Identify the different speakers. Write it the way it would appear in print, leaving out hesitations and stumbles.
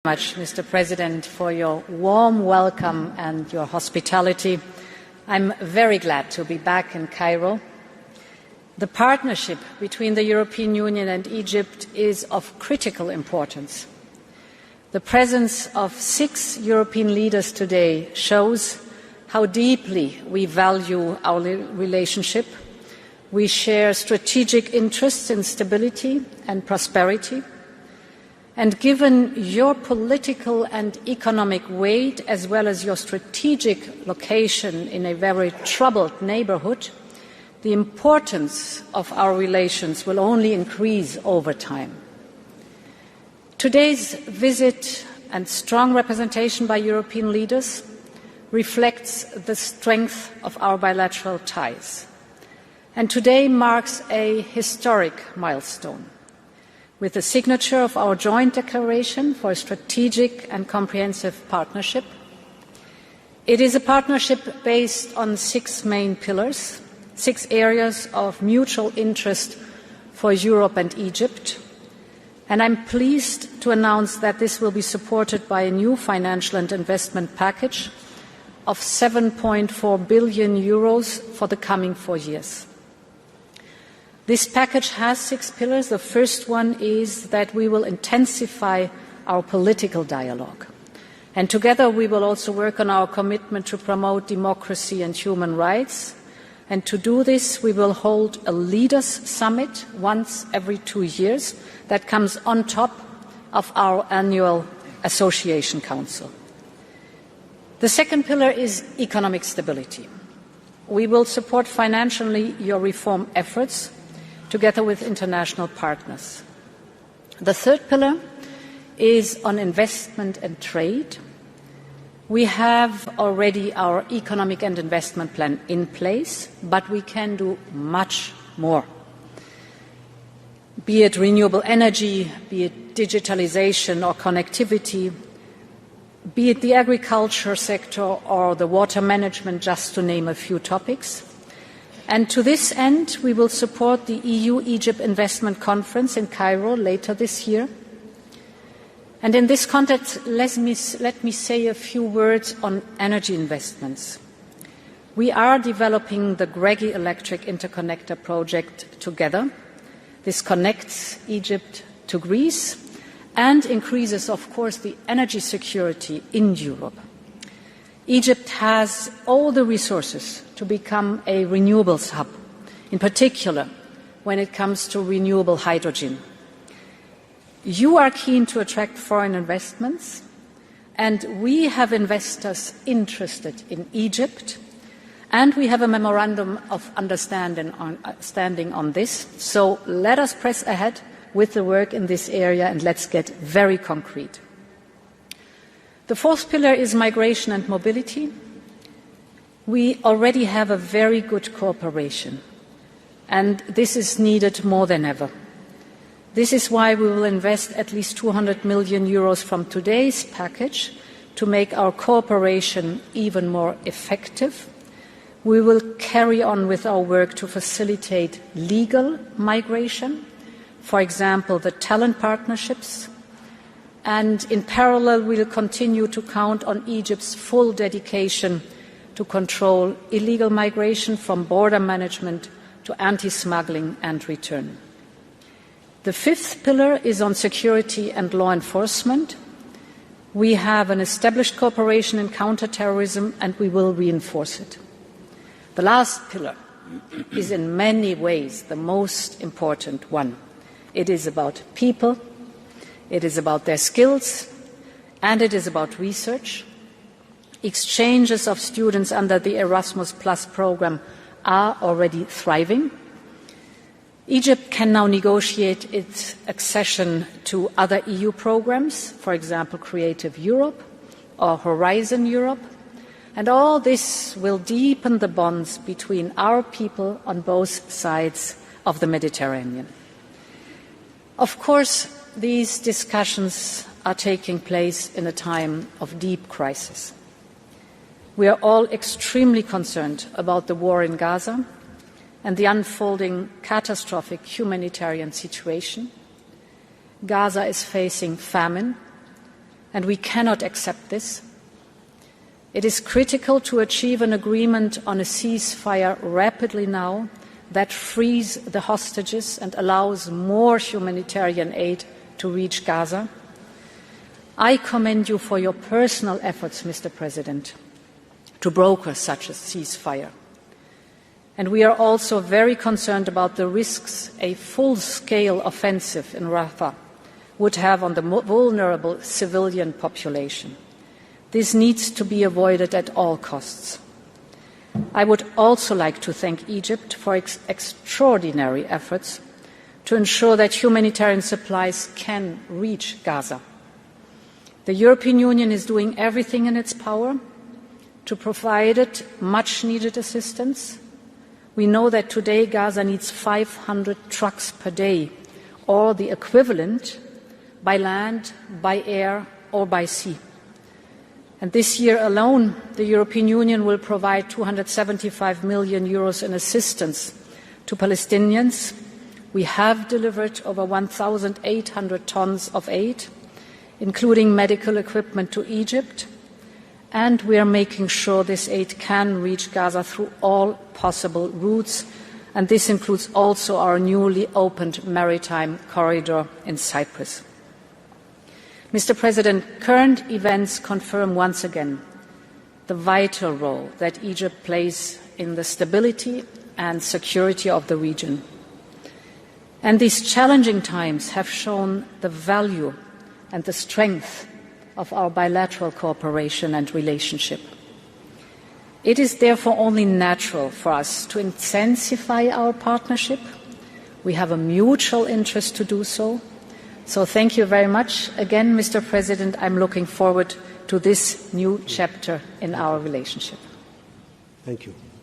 Speaker 1: Much, Mr. President, for your warm welcome and your hospitality. I'm very glad to be back in Cairo. The partnership between the European Union and Egypt is of critical importance. The presence of 6 European leaders today shows how deeply we value our relationship. We share strategic interests in stability and prosperity. And given your political and economic weight, as well as your strategic location in a very troubled neighbourhood, the importance of our relations will only increase over time. Today's visit and strong representation by European leaders reflects the strength of our bilateral ties. And today marks a historic milestone, with the signature of our joint declaration for a strategic and comprehensive partnership. It is a partnership based on 6 main pillars, 6 areas of mutual interest for Europe and Egypt. And I'm pleased to announce that this will be supported by a new financial and investment package of €7.4 billion for the coming 4 years. This package has 6 pillars. The first one is that we will intensify our political dialogue. And together we will also work on our commitment to promote democracy and human rights. And to do this, we will hold a leaders' summit once every 2 years that comes on top of our annual Association Council. The second pillar is economic stability. We will support financially your reform efforts together with international partners. The third pillar is on investment and trade. We have already our economic and investment plan in place, but we can do much more. Be it renewable energy, be it digitalization or connectivity, be it the agriculture sector or the water management, just to name a few topics. And to this end, we will support the EU-Egypt Investment Conference in Cairo later this year. And in this context, let me say a few words on energy investments. We are developing the Greggy Electric Interconnector project together. This connects Egypt to Greece and increases, of course, the energy security in Europe. Egypt has all the resources to become a renewables hub, in particular when it comes to renewable hydrogen. You are keen to attract foreign investments, and we have investors interested in Egypt, and we have a memorandum of understanding on this. So let us press ahead with the work in this area, and let's get very concrete. The fourth pillar is migration and mobility. We already have a very good cooperation, and this is needed more than ever. This is why we will invest at least €200 million from today's package to make our cooperation even more effective. We will carry on with our work to facilitate legal migration, for example, the talent partnerships. And in parallel, we will continue to count on Egypt's full dedication to control illegal migration, from border management to anti-smuggling and return. The fifth pillar is on security and law enforcement. We have an established cooperation in counter-terrorism, and we will reinforce it. The last pillar is in many ways the most important one. It is about people. It is about their skills, and it is about research. Exchanges of students under the Erasmus Plus programme are already thriving. Egypt can now negotiate its accession to other EU programmes, for example, Creative Europe or Horizon Europe, and all this will deepen the bonds between our people on both sides of the Mediterranean. Of course, these discussions are taking place in a time of deep crisis. We are all extremely concerned about the war in Gaza and the unfolding catastrophic humanitarian situation. Gaza is facing famine. and we cannot accept this. It is critical to achieve an agreement on a ceasefire rapidly now that frees the hostages and allows more humanitarian aid to reach Gaza. I commend you for your personal efforts, Mr. President, to broker such a ceasefire. And we are also very concerned about the risks a full-scale offensive in Rafah would have on the vulnerable civilian population. This needs to be avoided at all costs. I would also like to thank Egypt for its extraordinary efforts to ensure that humanitarian supplies can reach Gaza. The European Union is doing everything in its power to provide it much-needed assistance. We know that today Gaza needs 500 trucks per day, or the equivalent by land, by air, or by sea. And this year alone, the European Union will provide €275 million in assistance to Palestinians. We have delivered over 1,800 tons of aid, including medical equipment to Egypt, and we are making sure this aid can reach Gaza through all possible routes, and this includes also our newly opened maritime corridor in Cyprus. Mr. President, current events confirm once again the vital role that Egypt plays in the stability and security of the region. And these challenging times have shown the value and the strength of our bilateral cooperation and relationship. It is therefore only natural for us to intensify our partnership. We have a mutual interest to do so. So thank you very much again, Mr. President. I'm looking forward to this new chapter in our relationship.
Speaker 2: Thank you.